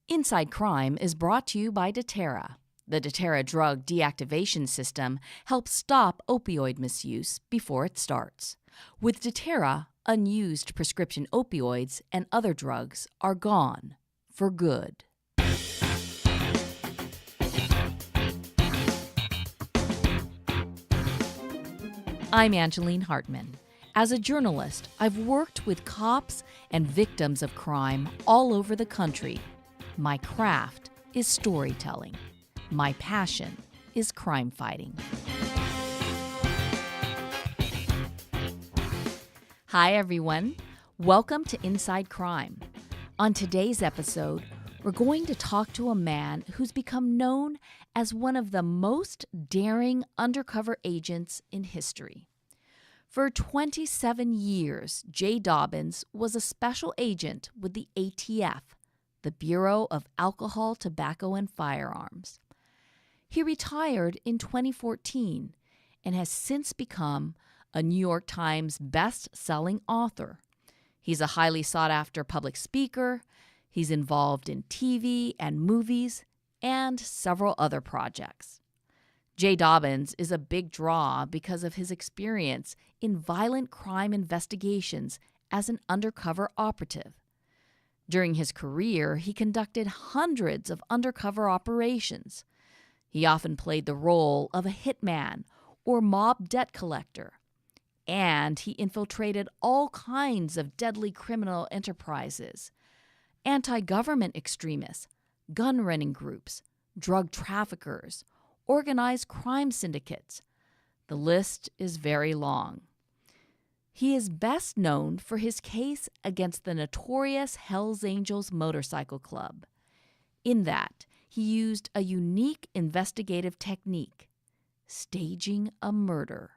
Inside Crime is brought to you by Deterra. The Deterra drug deactivation system helps stop opioid misuse before it starts. With Deterra, unused prescription opioids and other drugs are gone for good. I'm Angeline Hartman. As a journalist, I've worked with cops and victims of crime all over the country. My craft is storytelling. My passion is crime fighting. Hi, everyone. Welcome to Inside Crime. On today's episode, we're going to talk to a man who's become known as one of the most daring undercover agents in history. For 27 years, Jay Dobyns was a special agent with the ATF, the Bureau of Alcohol, Tobacco, and Firearms. He retired in 2014 and has since become a New York Times best-selling author. He's a highly sought-after public speaker. He's involved in TV and movies and several other projects. Jay Dobyns is a big draw because of his experience in violent crime investigations as an undercover operative. During his career, he conducted hundreds of undercover operations. He often played the role of a hitman or mob debt collector, and he infiltrated all kinds of deadly criminal enterprises, anti-government extremists, gun-running groups, drug traffickers, organized crime syndicates. The list is very long. He is best known for his case against the notorious Hells Angels Motorcycle Club. In that, he used a unique investigative technique, staging a murder.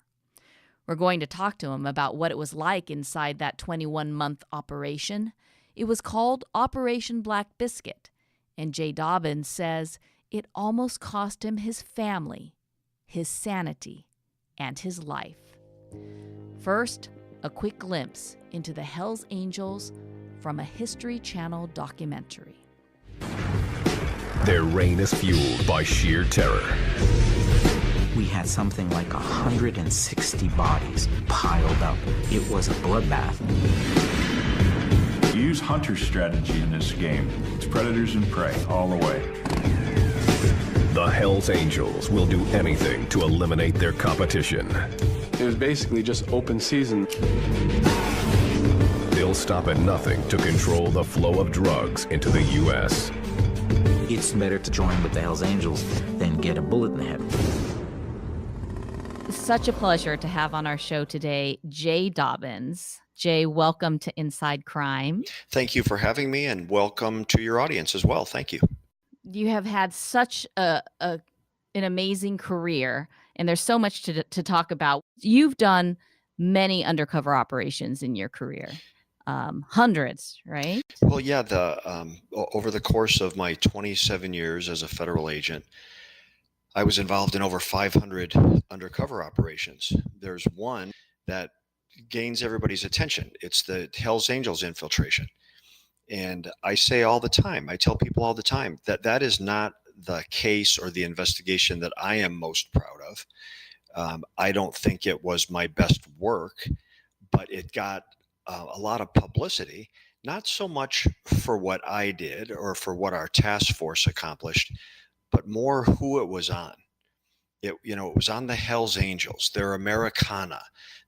We're going to talk to him about what it was like inside that 21-month operation. It was called Operation Black Biscuit, and Jay Dobyns says it almost cost him his family, his sanity, and his life. First, a quick glimpse into the Hells Angels from a History Channel documentary. Their reign is fueled by sheer terror. We had something like 160 bodies piled up. It was a bloodbath. You use hunter strategy in this game. It's predators and prey all the way. The Hells Angels will do anything to eliminate their competition. It was basically just open season. They'll stop at nothing to control the flow of drugs into the U.S. It's better to join with the Hells Angels than get a bullet in the head. Such a pleasure to have on our show today, Jay Dobyns. Jay, welcome to Inside Crime. Thank you for having me, and welcome to your audience as well. Thank you. You have had such an amazing career, and there's so much to talk about. You've done many undercover operations in your career, hundreds, right? Well, yeah. Over the course of my 27 years as a federal agent, I was involved in over 500 undercover operations. There's one that gains everybody's attention. It's the Hells Angels infiltration. And I say all the time, I tell people all the time that that is not the case or the investigation that I am most proud of. I don't think it was my best work, but it got a lot of publicity, not so much for what I did or for what our task force accomplished, but more who it was on. It was on the Hells Angels. They're Americana.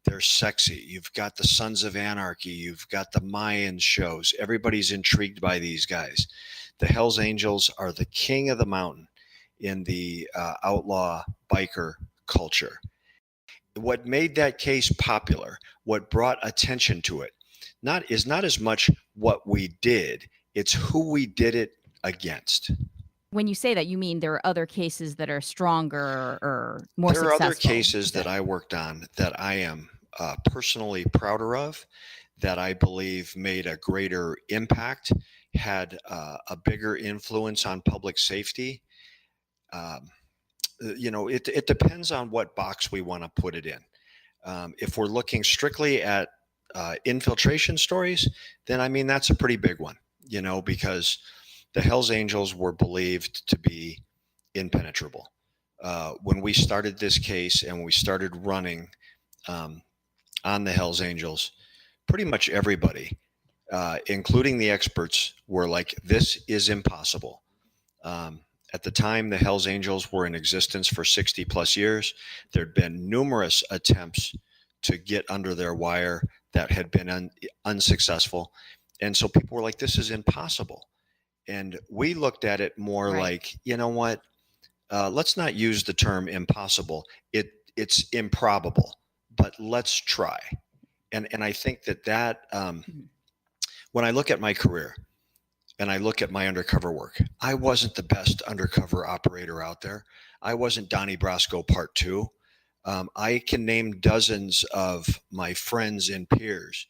They're sexy. You've got the Sons of Anarchy. You've got the Mayan shows. Everybody's intrigued by these guys. The Hells Angels are the king of the mountain in the outlaw biker culture. What made that case popular, what brought attention to it, is not as much what we did, it's who we did it against. When you say that, you mean there are other cases that are stronger or more successful? There are other cases that I worked on that I am personally prouder of, that I believe made a greater impact, had a bigger influence on public safety. It depends on what box we want to put it in. If we're looking strictly at infiltration stories, then that's a pretty big one, because The Hells Angels were believed to be impenetrable. When we started this case and we started running um, on the Hells Angels, pretty much everybody, including the experts, were like, this is impossible. Um, at the time, the Hells Angels were in existence for 60 plus years. There'd been numerous attempts to get under their wire that had been unsuccessful. And so people were like, this is impossible. And we looked at it more Right. like, you know what? Let's not use the term impossible. It's improbable, but let's try. And I think that when I look at my career and I look at my undercover work, I wasn't the best undercover operator out there. I wasn't Donnie Brasco Part 2. I can name dozens of my friends and peers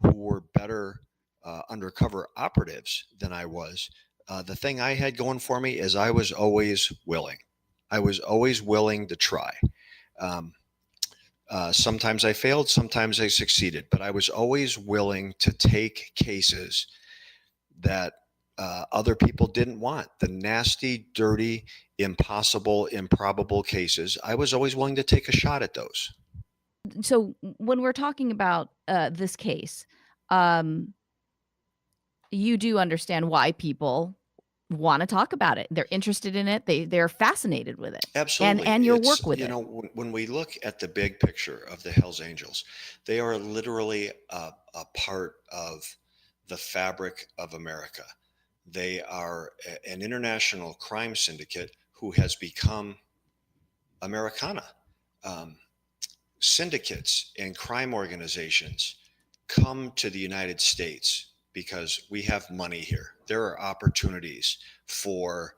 who were better undercover operatives than I was. The thing I had going for me is I was always willing. I was always willing to try. Um, Sometimes I failed, sometimes I succeeded, but I was always willing to take cases that other people didn't want. The nasty, dirty, impossible, improbable cases. I was always willing to take a shot at those. So when we're talking about this case, um, you do understand why people want to talk about it. They're interested in it. They're fascinated with it. Absolutely. And your It's, work with you it. know, when we look at the big picture of the Hells Angels, they are literally a part of the fabric of America. They are an international crime syndicate who has become Americana. Um, Syndicates and crime organizations come to the United States because we have money here. There are opportunities for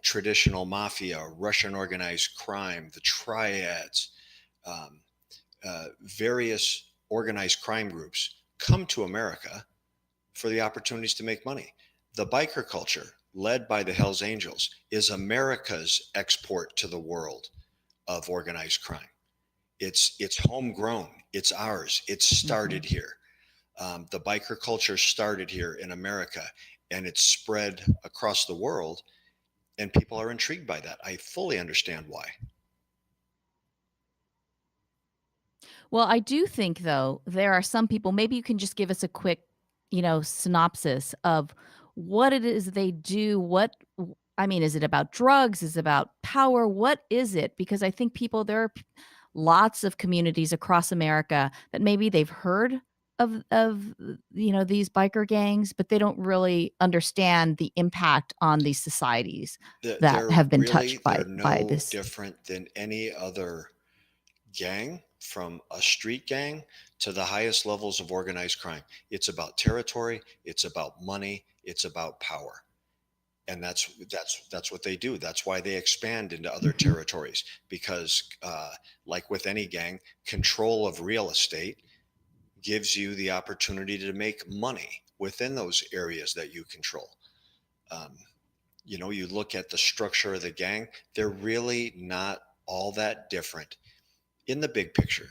traditional mafia, Russian organized crime, the triads, um, various organized crime groups come to America for the opportunities to make money. The biker culture, led by the Hells Angels, is America's export to the world of organized crime. It's homegrown. It's ours. It started here. The biker culture started here in America, and it's spread across the world. And people are intrigued by that. I fully understand why. Well, I do think though there are some people. Maybe you can just give us a quick, synopsis of what it is they do. I mean, is it about drugs? Is it about power? What is it? Because I think there are lots of communities across America that maybe they've heard of these biker gangs, but they don't really understand the impact on these societies that have been touched They're by no this. different than any other gang, from a street gang to the highest levels of organized crime. It's about territory, it's about money, it's about power. And that's what they do. That's why they expand into other territories, because like with any gang, control of real estate gives you the opportunity to make money within those areas that you control. Um, you look at the structure of the gang, they're really not all that different in the big picture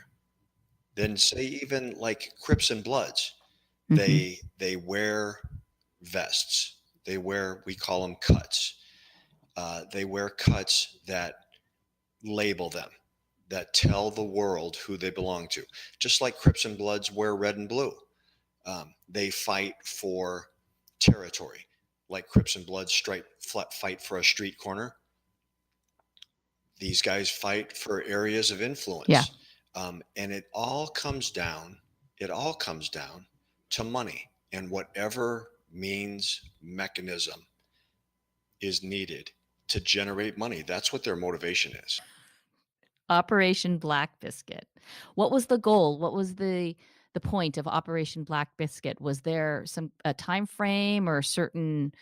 than, say, even like Crips and Bloods. They wear vests. We call them cuts. They wear cuts that label them, that tell the world who they belong to. Just like Crips and Bloods wear red and blue. They fight for territory, like Crips and Bloods fight for a street corner. These guys fight for areas of influence. Yeah. And it all comes down to money, and whatever mechanism is needed to generate money. That's what their motivation is. Operation Black Biscuit. What was the goal? What was the point of Operation Black Biscuit? Was there a time frame or a certain,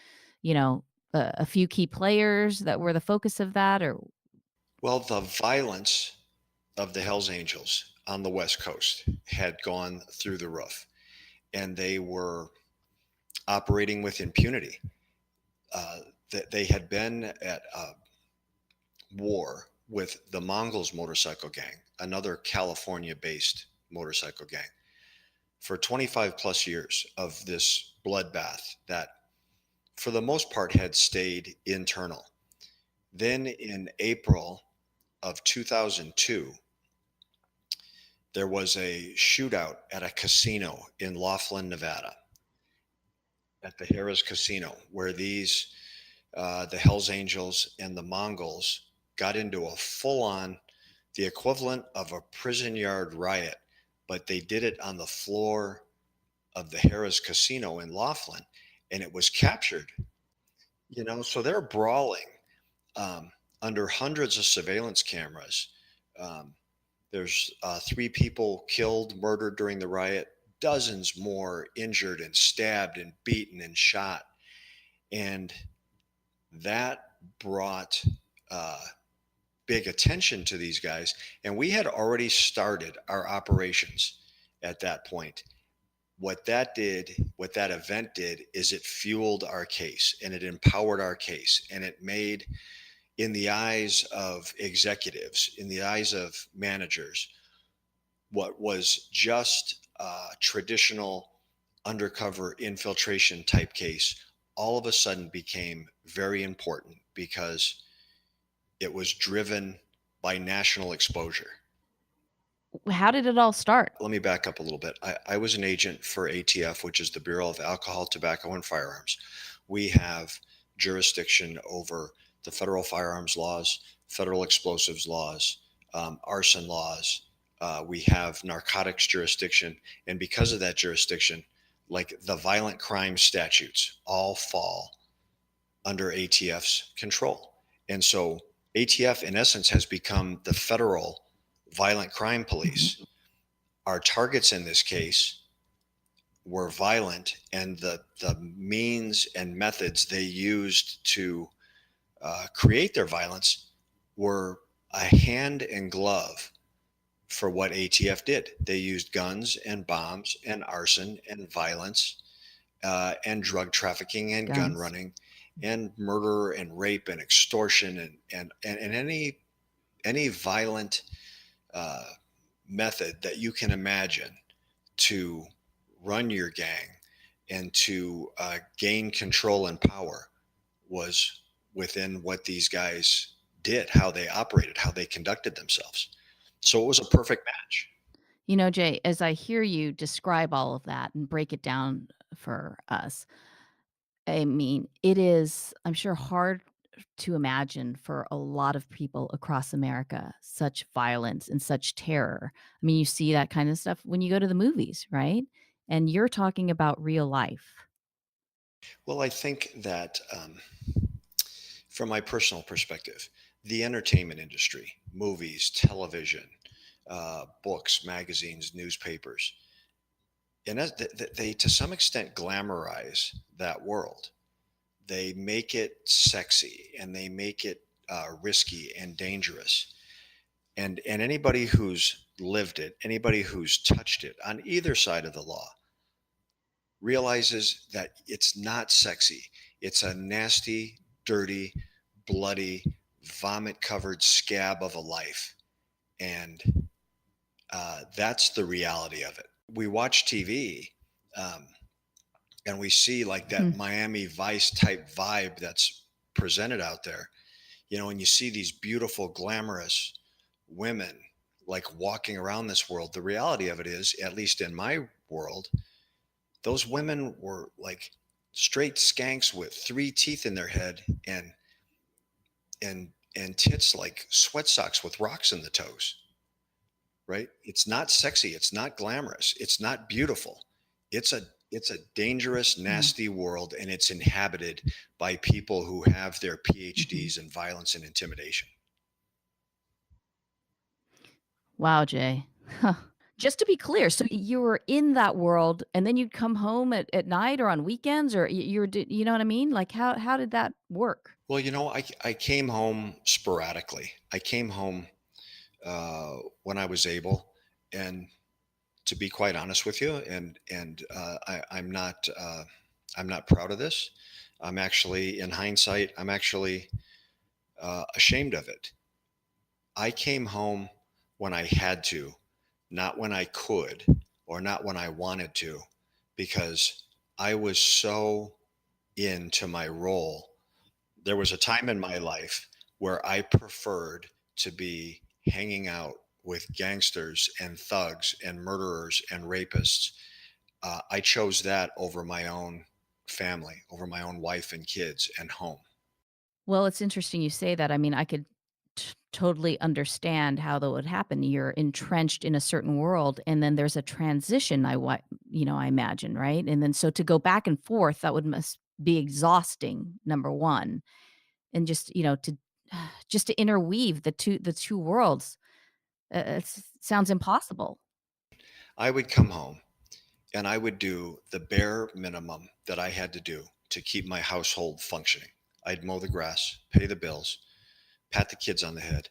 a few key players that were the focus of that? Or Well, the violence of the Hells Angels on the West Coast had gone through the roof, and they were operating with impunity. They had been at war with the Mongols motorcycle gang, another California-based motorcycle gang, for 25 plus years of this bloodbath that for the most part, had stayed internal. Then in April of 2002, there was a shootout at a casino in Laughlin, Nevada, at the Harrah's Casino, where the Hells Angels and the Mongols got into a full-on, the equivalent of a prison yard riot, but they did it on the floor of the Harrah's Casino in Laughlin, and it was captured. So they're brawling um, under hundreds of surveillance cameras. Um, there's 3 people killed, murdered during the riot, dozens more injured and stabbed and beaten and shot. And that brought uh, big attention to these guys. And we had already started our operations at that point. What that event did is it fueled our case and it empowered our case, and it made, in the eyes of executives, in the eyes of managers, what was just a traditional undercover infiltration type case all of a sudden became very important because it was driven by national exposure. How did it all start? Let me back up a little bit. I was an agent for ATF, which is the Bureau of Alcohol, Tobacco, and Firearms. We have jurisdiction over the federal firearms laws, federal explosives laws, arson laws. We have narcotics jurisdiction. And because of that jurisdiction, like the violent crime statutes all fall under ATF's control. And so ATF, in essence, has become the federal violent crime police. Our targets in this case were violent, and the means and methods they used to create their violence were a hand and glove for what ATF did. They used guns and bombs and arson and violence and drug trafficking and gun running and murder and rape and extortion and any violent method that you can imagine to run your gang and to gain control and power was within what these guys did, how they operated, how they conducted themselves. So it was a perfect match. Jay, as I hear you describe all of that and break it down for us, I mean, it is, I'm sure, hard to imagine for a lot of people across America, such violence and such terror. I mean, you see that kind of stuff when you go to the movies, right? And you're talking about real life. Well, I think that from my personal perspective, the entertainment industry, movies, television, books, magazines, newspapers, and they to some extent glamorize that world. They make it sexy and they make it risky and dangerous. And anybody who's lived it, anybody who's touched it on either side of the law, realizes that it's not sexy. It's a nasty, dirty, bloody, vomit-covered scab of a life. And that's the reality of it. We watch TV and we see like that Miami Vice type vibe that's presented out there, and you see these beautiful, glamorous women like walking around this world. The reality of it is, at least in my world, those women were like straight skanks with 3 teeth in their head and tits like sweat socks with rocks in the toes. Right? It's not sexy. It's not glamorous. It's not beautiful. It's a dangerous, nasty world, and it's inhabited by people who have their PhDs in violence and intimidation. Wow, Jay. Huh. Just to be clear, so you were in that world and then you'd come home at night or on weekends, or you know what I mean? Like how did that work? Well, I came home sporadically. I came home when I was able, and to be quite honest with you, and I'm not proud of this. I'm actually, in hindsight, I'm actually ashamed of it. I came home when I had to, not when I could or not when I wanted to, because I was so into my role, there was a time in my life where I preferred to be hanging out with gangsters and thugs and murderers and rapists. I chose that over my own family, over my own wife and kids and home. Well, it's interesting you say that. I mean, I could totally understand how that would happen. You're entrenched in a certain world, and then there's a transition. I imagine, right? And then so to go back and forth, that would must be exhausting. Number one, and just to just to interweave the two worlds, it sounds impossible. I would come home and I would do the bare minimum that I had to do to keep my household functioning. I'd mow the grass, pay the bills, pat the kids on the head,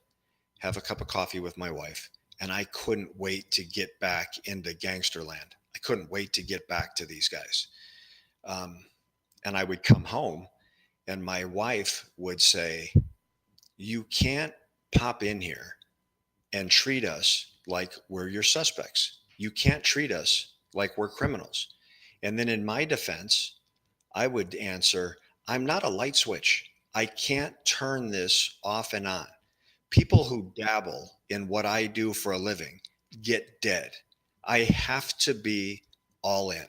have a cup of coffee with my wife, and I couldn't wait to get back into gangster land. I couldn't wait to get back to these guys. Um, and I would come home, and my wife would say, "You can't pop in here and treat us like we're your suspects. You can't treat us like we're criminals." And then in my defense, I would answer, "I'm not a light switch. I can't turn this off and on. People who dabble in what I do for a living get dead. I have to be all in."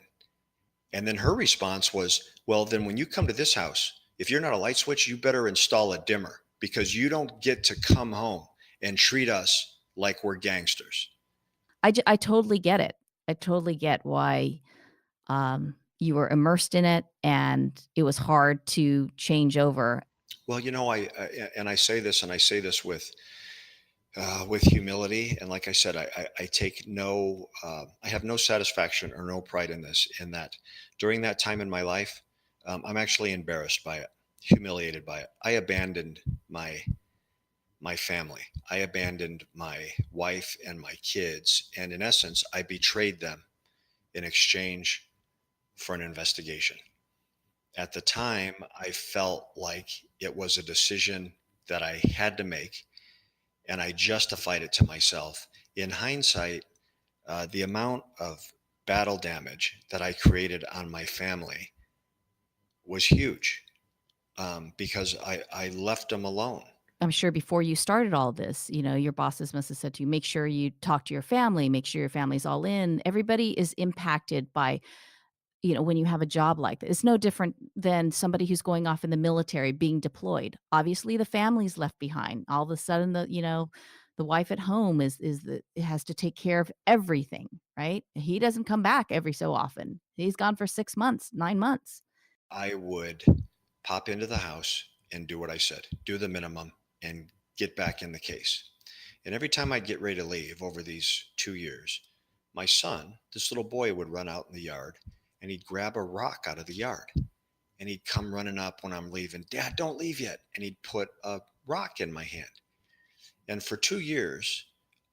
And then her response was, "Well, then when you come to this house, if you're not a light switch, you better install a dimmer because you don't get to come home and treat us like we're gangsters." I totally get it. I totally get why you were immersed in it, and it was hard to change over. Well, and I say this with humility, and like I said, I take no, I have no satisfaction or no pride in this. In that, during that time in my life, I'm actually embarrassed by it, humiliated by it. I abandoned my family. I abandoned my wife and my kids, and in essence, I betrayed them in exchange for an investigation. At the time, I felt like it was a decision that I had to make, and I justified it to myself. In hindsight, the amount of battle damage that I created on my family was huge, because I left them alone. I'm sure before you started all this, your bosses must have said to you, make sure you talk to your family, make sure your family's all in. Everybody is impacted by, when you have a job like this. It's no different than somebody who's going off in the military being deployed. Obviously, the family's left behind. All of a sudden, the wife at home has to take care of everything, right? He doesn't come back every so often. He's gone for 6 months, 9 months. I would pop into the house and do what I said, do the minimum, and get back in the case. And every time I'd get ready to leave over these 2 years, my son, this little boy, would run out in the yard and he'd grab a rock out of the yard and he'd come running up when I'm leaving. "Dad, don't leave yet." And he'd put a rock in my hand. And for 2 years,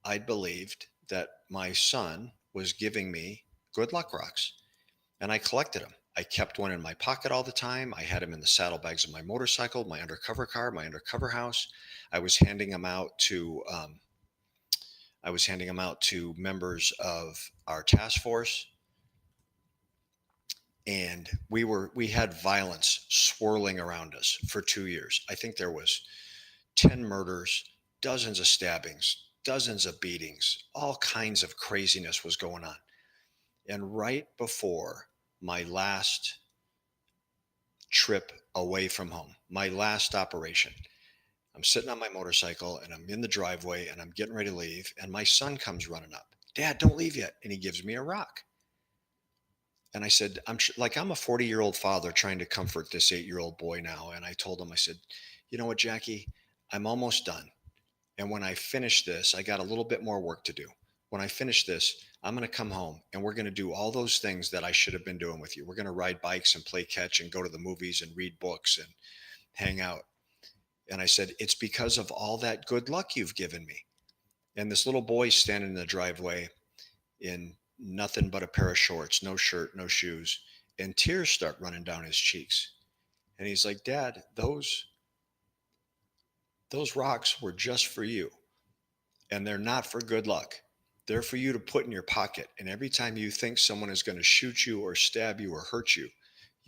I'd believed that my son was giving me good luck rocks, and I collected them. I kept one in my pocket all the time. I had them in the saddlebags of my motorcycle, my undercover car, my undercover house. I was handing them out to members of our task force, and we had violence swirling around us for 2 years. I think there was 10 murders, dozens of stabbings, dozens of beatings, all kinds of craziness was going on. And right before my last trip away from home, my last operation, I'm sitting on my motorcycle and I'm in the driveway and I'm getting ready to leave. And my son comes running up. "Dad, don't leave yet." And he gives me a rock. And I said, I'm a 40-year-old father trying to comfort this 8-year-old boy now. And I told him, I said, "You know what, Jackie, I'm almost done. And when I finish this, I got a little bit more work to do. When I finish this, I'm going to come home and we're going to do all those things that I should have been doing with you. We're going to ride bikes and play catch and go to the movies and read books and hang out." And I said, "It's because of all that good luck you've given me." And this little boy's standing in the driveway in nothing but a pair of shorts, no shirt, no shoes, and tears start running down his cheeks. And he's like, "Dad, those rocks were just for you. And they're not for good luck. They're for you to put in your pocket. And every time you think someone is going to shoot you or stab you or hurt you,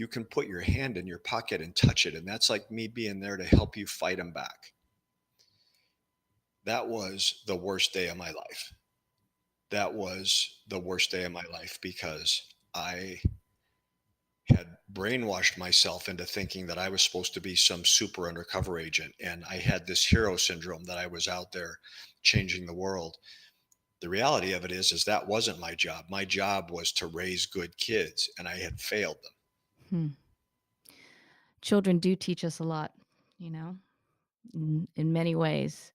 you can put your hand in your pocket and touch it. And that's like me being there to help you fight them back. That was the worst day of my life. That was the worst day of my life because I had brainwashed myself into thinking that I was supposed to be some super undercover agent. And I had this hero syndrome that I was out there changing the world. The reality of it is that wasn't my job. My job was to raise good kids, and I had failed them. Hmm. Children do teach us a lot, you know, in many ways.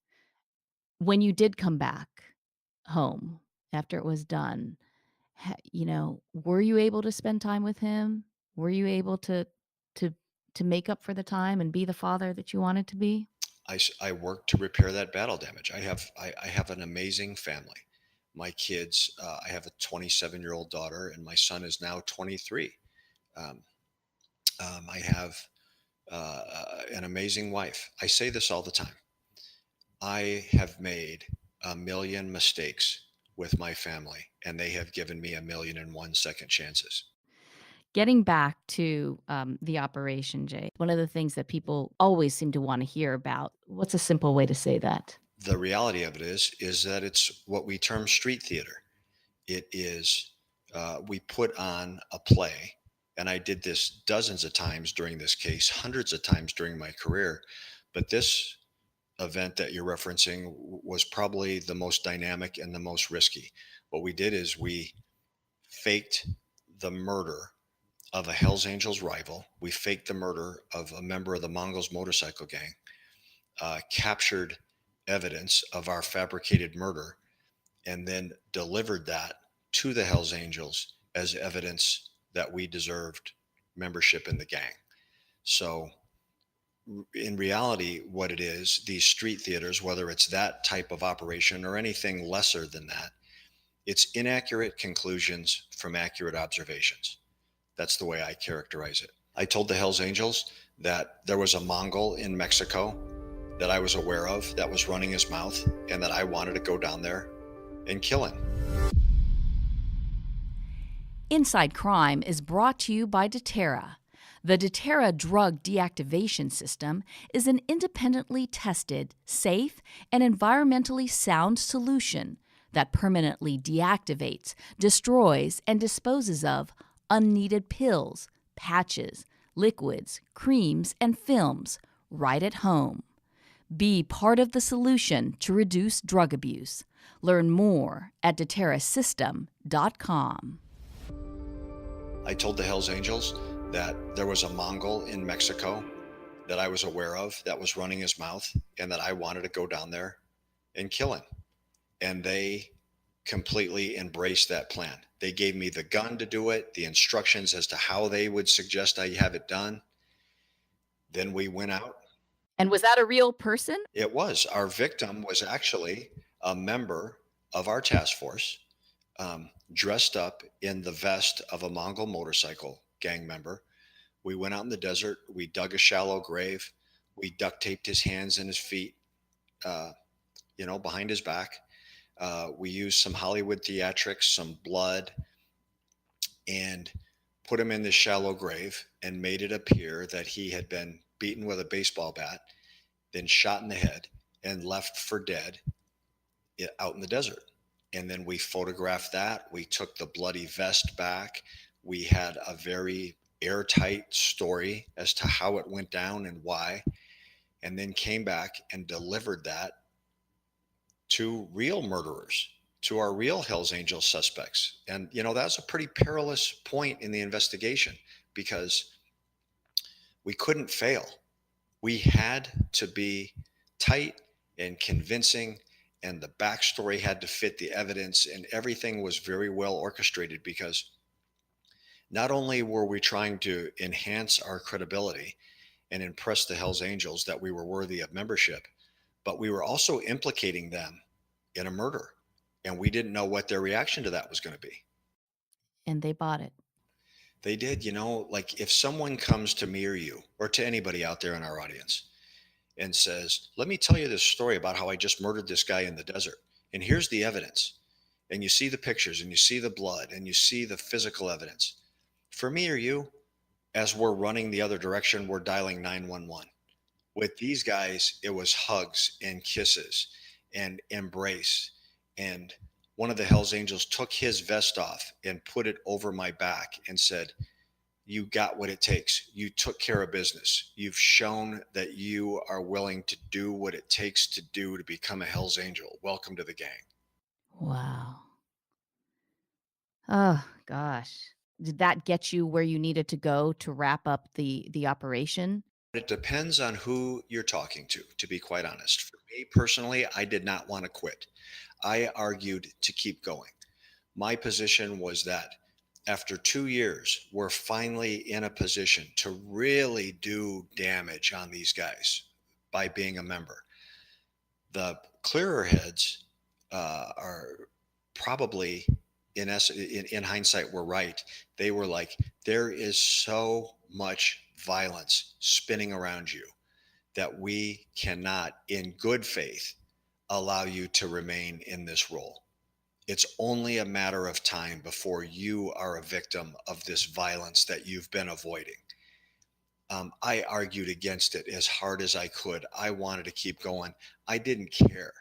When you did come back home after it was done, were you able to spend time with him? Were you able to to make up for the time and be the father that you wanted to be? I worked to repair that battle damage. I have an amazing family. My kids, I have a 27-year-old daughter, and my son is now 23. Um, I have an amazing wife. I say this all the time. I have made a million mistakes with my family, and they have given me 1,000,001 second chances. Getting back to the operation, Jay, one of the things that people always seem to want to hear about. What's a simple way to say that? The reality of it is that it's what we term street theater. It is, we put on a play, and I did this dozens of times during this case, hundreds of times during my career. But this event that you're referencing was probably the most dynamic and the most risky. What we did is we faked the murder of a Hells Angels rival. We faked the murder of a member of the Mongols motorcycle gang, captured evidence of our fabricated murder, and then delivered that to the Hells Angels as evidence that we deserved membership in the gang. So in reality, what it is, these street theaters, whether it's that type of operation or anything lesser than that, it's inaccurate conclusions from accurate observations. That's the way I characterize it. I told the Hells Angels that there was a Mongol in Mexico that I was aware of that was running his mouth, and that I wanted to go down there and kill him. Inside Crime is brought to you by Deterra. The Deterra drug deactivation system is an independently tested, safe, and environmentally sound solution that permanently deactivates, destroys, and disposes of unneeded pills, patches, liquids, creams, and films right at home. Be part of the solution to reduce drug abuse. Learn more at deterrasystem.com. I told the Hells Angels that there was a Mongol in Mexico that I was aware of that was running his mouth, and that I wanted to go down there and kill him. And they completely embraced that plan. They gave me the gun to do it, the instructions as to how they would suggest I have it done. Then we went out. And was that a real person? It was. Our victim was actually a member of our task force, dressed up in the vest of a Mongol motorcycle gang member. We went out in the desert. We dug a shallow grave. We duct taped his hands and his feet, behind his back. We used some Hollywood theatrics, some blood, and put him in this shallow grave and made it appear that he had been beaten with a baseball bat, then shot in the head and left for dead out in the desert. And then we photographed that. We took the bloody vest back. We had a very airtight story as to how it went down and why, and then came back and delivered that to real murderers, to our real Hells Angels suspects. And, that's a pretty perilous point in the investigation because we couldn't fail. We had to be tight and convincing, and the backstory had to fit the evidence, and everything was very well orchestrated because not only were we trying to enhance our credibility and impress the Hells Angels that we were worthy of membership, but we were also implicating them in a murder, and we didn't know what their reaction to that was going to be. And they bought it. They did. Like if someone comes to me or you or to anybody out there in our audience and says, let me tell you this story about how I just murdered this guy in the desert, and here's the evidence, and you see the pictures and you see the blood and you see the physical evidence. For me or you, As we're running the other direction, we're dialing 911. With these guys, it was hugs and kisses and embrace. And one of the Hells Angels took his vest off and put it over my back and said, "You got what it takes. You took care of business. You've shown that you are willing to do what it takes to do to become a Hells Angel. Welcome to the gang." Wow. Oh, gosh. Did that get you where you needed to go to wrap up the operation? It depends on who you're talking to be quite honest. For me personally, I did not want to quit. I argued to keep going. My position was that after 2 years, we're finally in a position to really do damage on these guys by being a member. The clearer heads are probably, in hindsight, were right. They were like, there is so much violence spinning around you that we cannot, in good faith, allow you to remain in this role. It's only a matter of time before you are a victim of this violence that you've been avoiding. I argued against it as hard as I could. I wanted to keep going. I didn't care.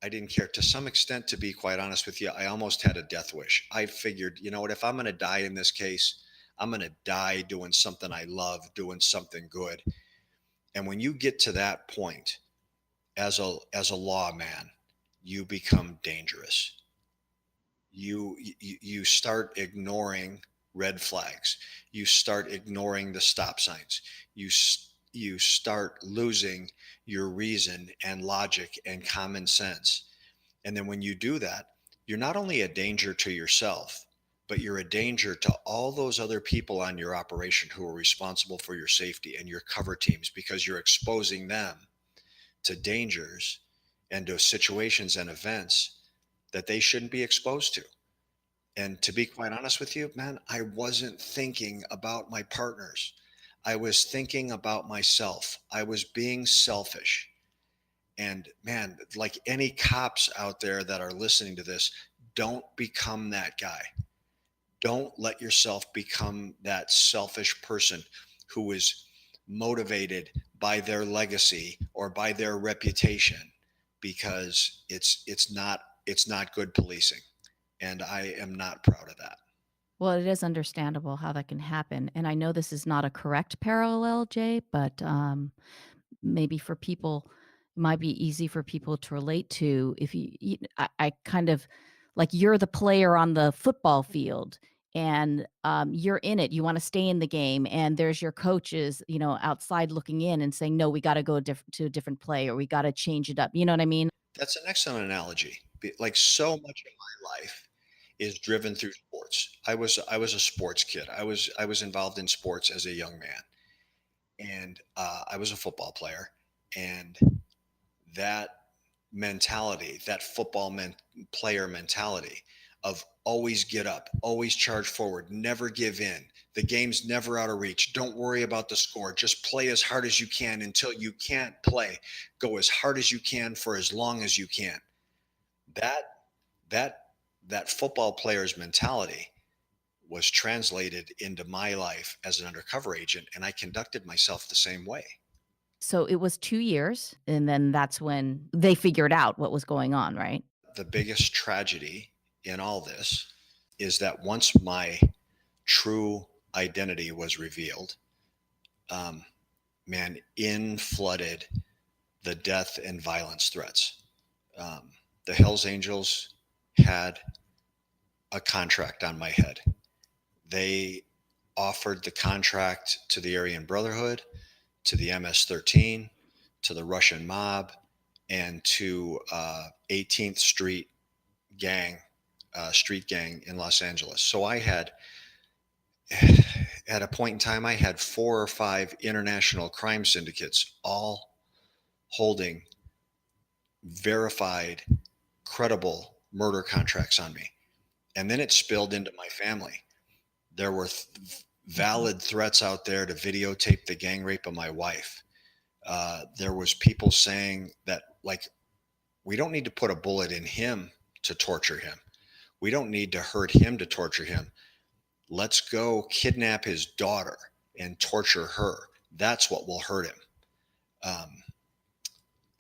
I didn't care. To some extent, to be quite honest with you, I almost had a death wish. I figured, you know what, if I'm going to die in this case, I'm going to die doing something I love, doing something good. And when you get to that point as a lawman, you become dangerous. You start ignoring red flags. You start ignoring the stop signs. You start losing your reason and logic and common sense. And then when you do that, you're not only a danger to yourself, but you're a danger to all those other people on your operation who are responsible for your safety and your cover teams, because you're exposing them to dangers and to situations and events that they shouldn't be exposed to. And to be quite honest with you, man, I wasn't thinking about my partners. I was thinking about myself. I was being selfish. And man, like any cops out there that are listening to this, don't become that guy. Don't let yourself become that selfish person who is motivated by their legacy or by their reputation, because it's not good policing. And I am not proud of that. Well, it is understandable how that can happen, and I know this is not a correct parallel, Jay, but, maybe for people it might be easy for people to relate to if I kind of like you're the player on the football field and you're in it, you want to stay in the game, and there's your coaches, outside looking in and saying, no, we got to go to a different play, or we got to change it up, you know what I mean? That's an excellent analogy. Like so much of my life is driven through sports. I was a sports kid. I was involved in sports as a young man, and I was a football player. And that mentality, that player mentality of always get up, always charge forward, never give in. The game's never out of reach. Don't worry about the score. Just play as hard as you can until you can't play. Go as hard as you can for as long as you can. That that that football player's mentality was translated into my life as an undercover agent, and I conducted myself the same way. So it was 2 years, and then that's when they figured out what was going on, right? The biggest tragedy in all this is that once my true identity was revealed, um, man, in flooded the death and violence threats. The Hells Angels had a contract on my head. They offered the contract to the Aryan Brotherhood, to the MS-13, to the Russian mob, and to 18th Street gang, street gang in Los Angeles. So I had, at a point in time, I had 4 or 5 international crime syndicates, all holding verified, credible murder contracts on me. And then it spilled into my family. There were valid threats out there to videotape the gang rape of my wife. There was people saying that, like, we don't need to put a bullet in him to torture him. We don't need to hurt him to torture him. Let's go kidnap his daughter and torture her. That's what will hurt him. Um,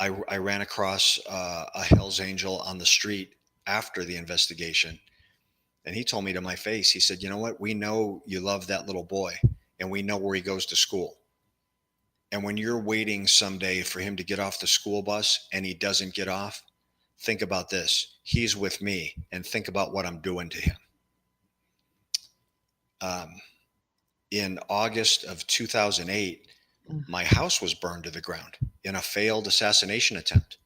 I ran across a Hell's Angel on the street after the investigation, and he told me to my face, he said, "You know what? We know you love that little boy, and we know where he goes to school. And when you're waiting someday for him to get off the school bus and he doesn't get off, think about this. He's with me, and think about what I'm doing to him." Um, in August of 2008, Ugh. my house was burned to the ground in a failed assassination attempt.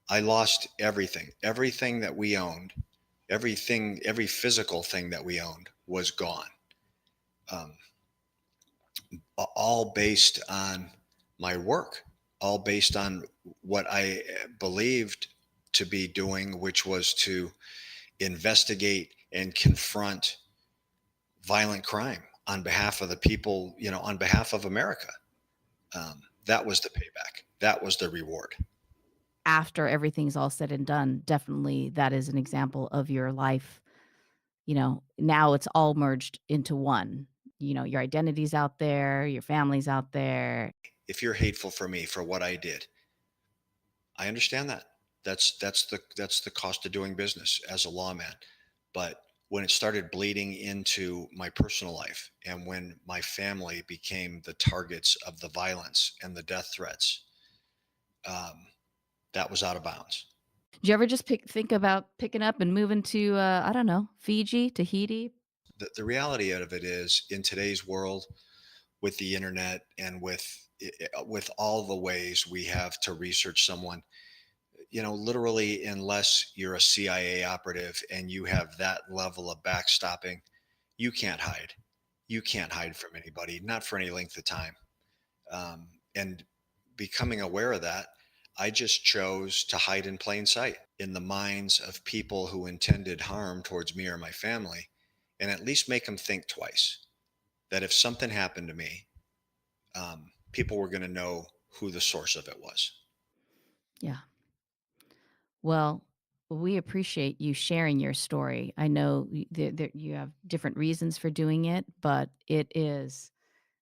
I lost everything that we owned, every physical thing that we owned was gone. Um, all based on my work, all based on what I believed to be doing, which was to investigate and confront violent crime on behalf of the people, on behalf of America. That was the payback. That was the reward. After everything's all said and done, definitely that is an example of your life. Now it's all merged into one. Your identity's out there, your family's out there. If you're hateful for me for what I did, I understand that. That's the cost of doing business as a lawman. But when it started bleeding into my personal life, and when my family became the targets of the violence and the death threats, um, that was out of bounds. Did you ever just think about picking up and moving to, I don't know, Fiji, Tahiti? The reality of it is, in today's world, with the internet and with all the ways we have to research someone, literally, unless you're a CIA operative and you have that level of backstopping, you can't hide. You can't hide from anybody, not for any length of time. And becoming aware of that, I just chose to hide in plain sight in the minds of people who intended harm towards me or my family, and at least make them think twice that if something happened to me, people were going to know who the source of it was. Yeah. Well, we appreciate you sharing your story. I know you have different reasons for doing it, but it is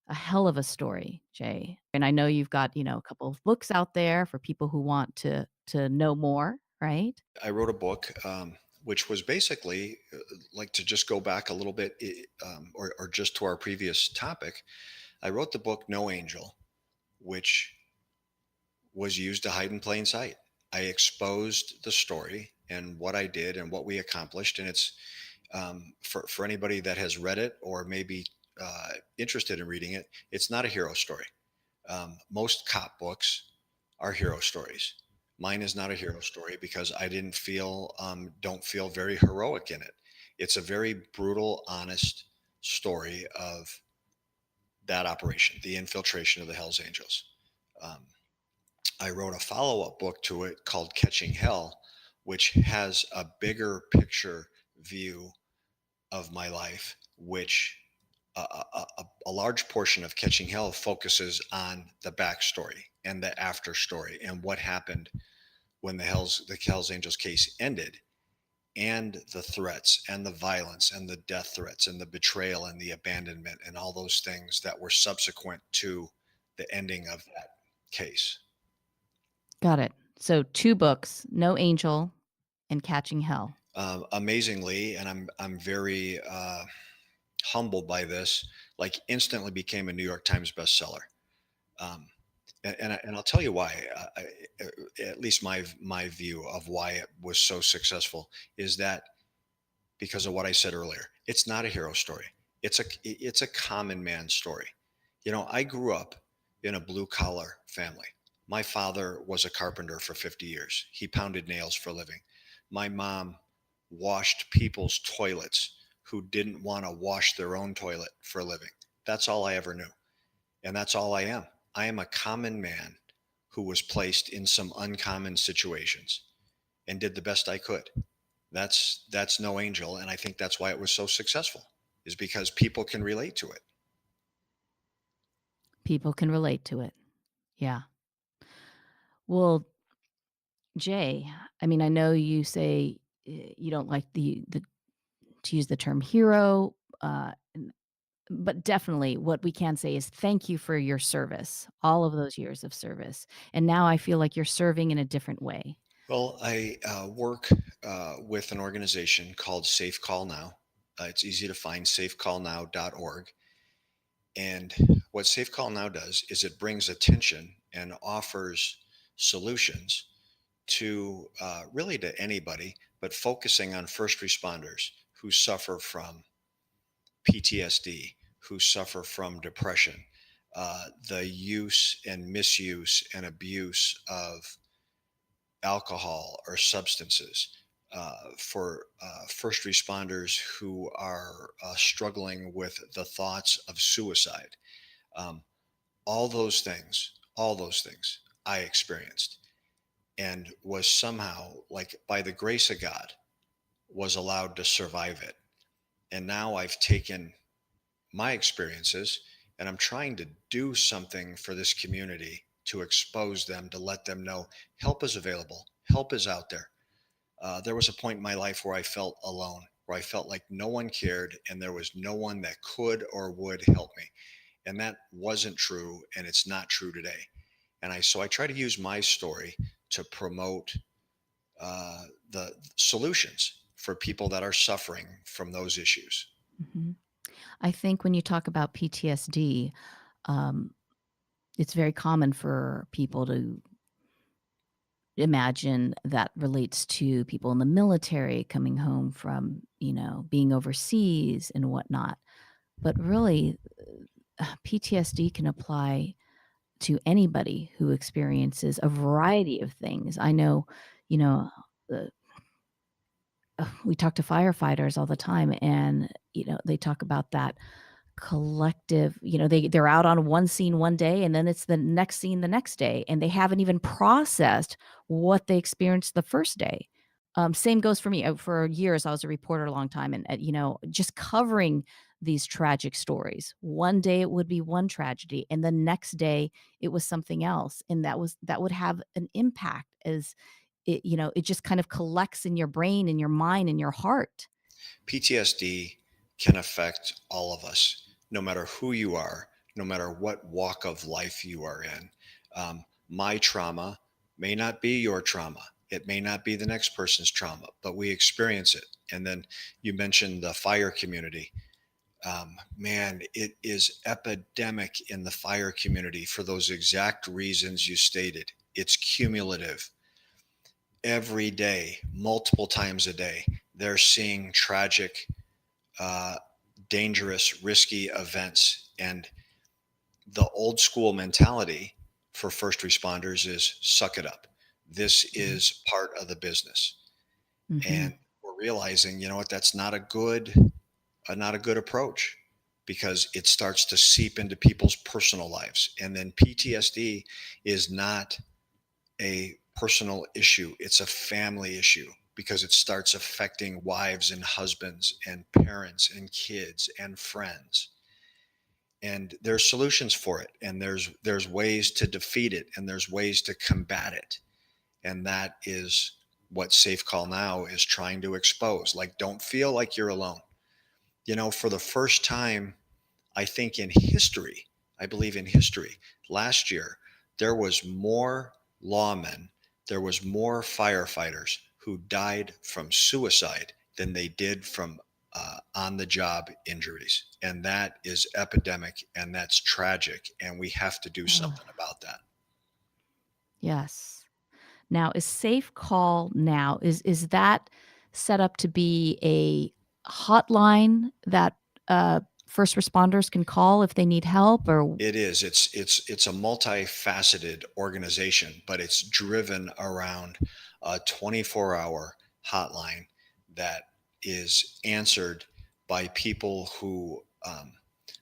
a hell of a story, Jay. And I know you've got, a couple of books out there for people who want to know more, right? I wrote a book, which was basically like, to just go back a little bit, or just to our previous topic. I wrote the book No Angel, which was used to hide in plain sight. I exposed the story and what I did and what we accomplished. And it's, for anybody that has read it or maybe interested in reading it, it's not a hero story. Most cop books are hero stories. Mine is not a hero story because I don't feel very heroic in it. It's a very brutal, honest story of that operation, the infiltration of the Hells Angels. Um, I wrote a follow up book to it called Catching Hell, which has a bigger picture view of my life, which a large portion of Catching Hell focuses on the backstory and the after story and what happened when the Hells Angels case ended, and the threats and the violence and the death threats and the betrayal and the abandonment and all those things that were subsequent to the ending of that case. Got it. So 2 books, No Angel and Catching Hell. Amazingly, and I'm very humbled by this, like, instantly became a New York Times bestseller. Um, and I'll tell you why. At least my view of why it was so successful is that because of what I said earlier. It's not a hero story. It's a common man story. I grew up in a blue collar family. My father was a carpenter for 50 years. He pounded nails for a living. My mom washed people's toilets who didn't want to wash their own toilet for a living. That's all I ever knew. And that's all I am. I am a common man who was placed in some uncommon situations and did the best I could. That's No Angel, and I think that's why it was so successful, is because people can relate to it. People can relate to it. Yeah. Well, Jay, I mean, I know you say you don't like the to use the term hero, but definitely what we can say is thank you for your service, all of those years of service. And now I feel like you're serving in a different way. Well, I work with an organization called Safe Call Now. It's easy to find, safecallnow.org. And what Safe Call Now does is it brings attention and offers solutions to really to anybody, but focusing on first responders who suffer from PTSD, who suffer from depression, the use and misuse and abuse of alcohol or substances, for first responders who are struggling with the thoughts of suicide. Um, all those things I experienced and was somehow, like by the grace of God, was allowed to survive it. And now I've taken my experiences and I'm trying to do something for this community to expose them, to let them know help is available, help is out there. There was a point in my life where I felt alone, where I felt like no one cared and there was no one that could or would help me. And that wasn't true, and it's not true today. And I try to use my story to promote the solutions for people that are suffering from those issues. Mhm. I think when you talk about PTSD, um, it's very common for people to imagine that relates to people in the military coming home from, being overseas and whatnot. But really, PTSD can apply to anybody who experiences a variety of things. I know, you know, the we talk to firefighters all the time, and, they talk about that collective, they're out on one scene one day, and then it's the next scene the next day, and they haven't even processed what they experienced the first day. Same goes for me. For years, I was a reporter a long time, and, just covering these tragic stories. One day it would be one tragedy, and the next day it was something else, and that would have an impact as it just kind of collects in your brain, in your mind, in your heart. PTSD can affect all of us, no matter who you are, no matter what walk of life you are in. My trauma may not be your trauma. It may not be the next person's trauma, but we experience it. And then you mentioned the fire community. Man, it is epidemic in the fire community for those exact reasons you stated. It's cumulative. Every day, multiple times a day, they're seeing tragic, uh, dangerous, risky events. And the old school mentality for first responders is suck it up. This Mhm. is part of the business. Mhm. And we're realizing, you know what, that's not a good approach because it starts to seep into people's personal lives. And then PTSD is not a personal issue, it's a family issue because it starts affecting wives and husbands and parents and kids and friends. And there's solutions for it, and there's ways to defeat it, and there's ways to combat it. And that is what Safe Call Now is trying to expose. Like, don't feel like you're alone. For the first time, I think in history, I believe in history, last year, there was more lawmen, there was more firefighters who died from suicide than they did from on the job injuries. And that is epidemic and that's tragic. And we have to do Ugh, something about that. yes. Now, is Safe Call Now, is that set up to be a hotline that, first responders can call if they need help, or It is. It's a multifaceted organization, but it's driven around a 24-hour hotline that is answered by people who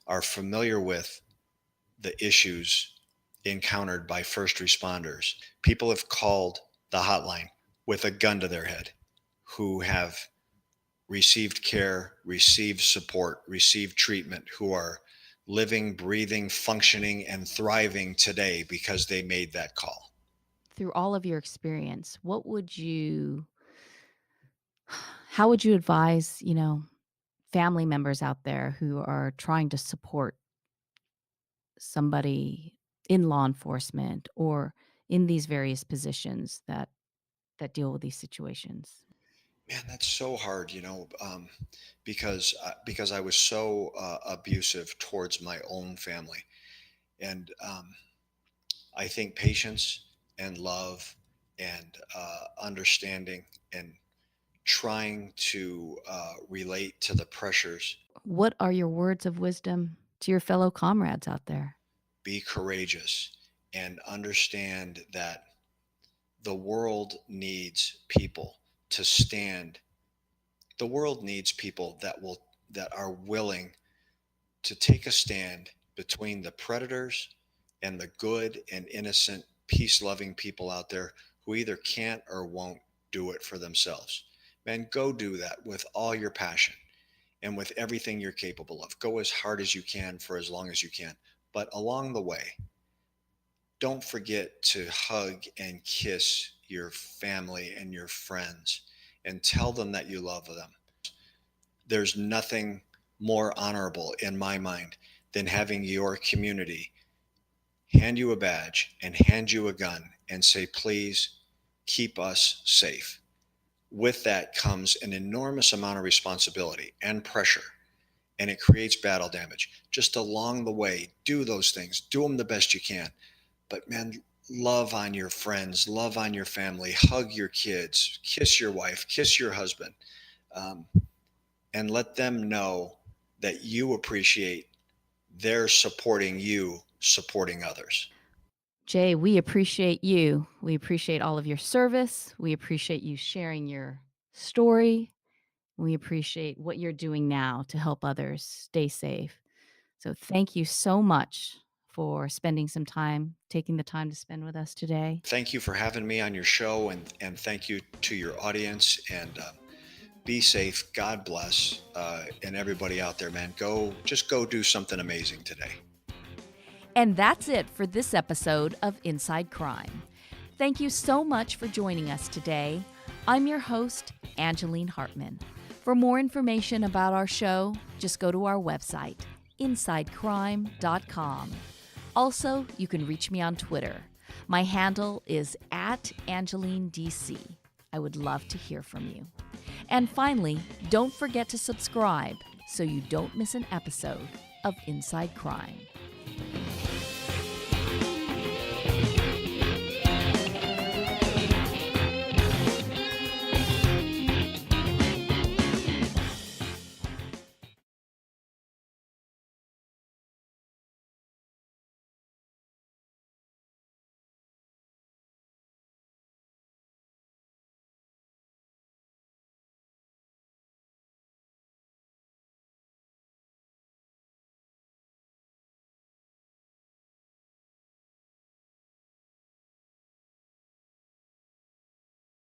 are familiar with the issues encountered by first responders. People have called the hotline with a gun to their head who have received care, received support, received treatment, who are living, breathing, functioning, and thriving today because they made that call. through all of your experience, how would you advise, family members out there who are trying to support somebody in law enforcement or in these various positions that deal with these situations? Man, that's so hard, because I was so abusive towards my own family, and I think patience and love and understanding and trying to relate to the pressures, What are your words of wisdom to your fellow comrades out there? be courageous, and understand that the world needs people to stand. The world needs people that are willing to take a stand between the predators and the good and innocent, peace loving people out there who either can't or won't do it for themselves. Man, go do that with all your passion and with everything you're capable of. Go as hard as you can for as long as you can. But along the way, don't forget to hug and kiss your family and your friends and tell them that you love them. There's nothing more honorable in my mind than having your community hand you a badge and hand you a gun and say, please keep us safe. With that comes an enormous amount of responsibility and pressure, and it creates battle damage. Just along the way, do those things, do them the best you can. But man, love on your friends, love on your family, hug your kids, kiss your wife, kiss your husband. And let them know that you appreciate their supporting you, supporting others. Jay, we appreciate you. We appreciate all of your service. We appreciate you sharing your story. We appreciate what you're doing now to help others stay safe. So thank you so much for spending some time, taking the time to spend with us today. Thank you for having me on your show, and thank you to your audience. And be safe. God bless. And everybody out there, man, just go do something amazing today. And that's it for this episode of Inside Crime. Thank you so much for joining us today. I'm your host, Angeline Hartman. For more information about our show, just go to our website, insidecrime.com. Also, you can reach me on Twitter. My handle is @AngelineDC. I would love to hear from you. And finally, don't forget to subscribe so you don't miss an episode of Inside Crime.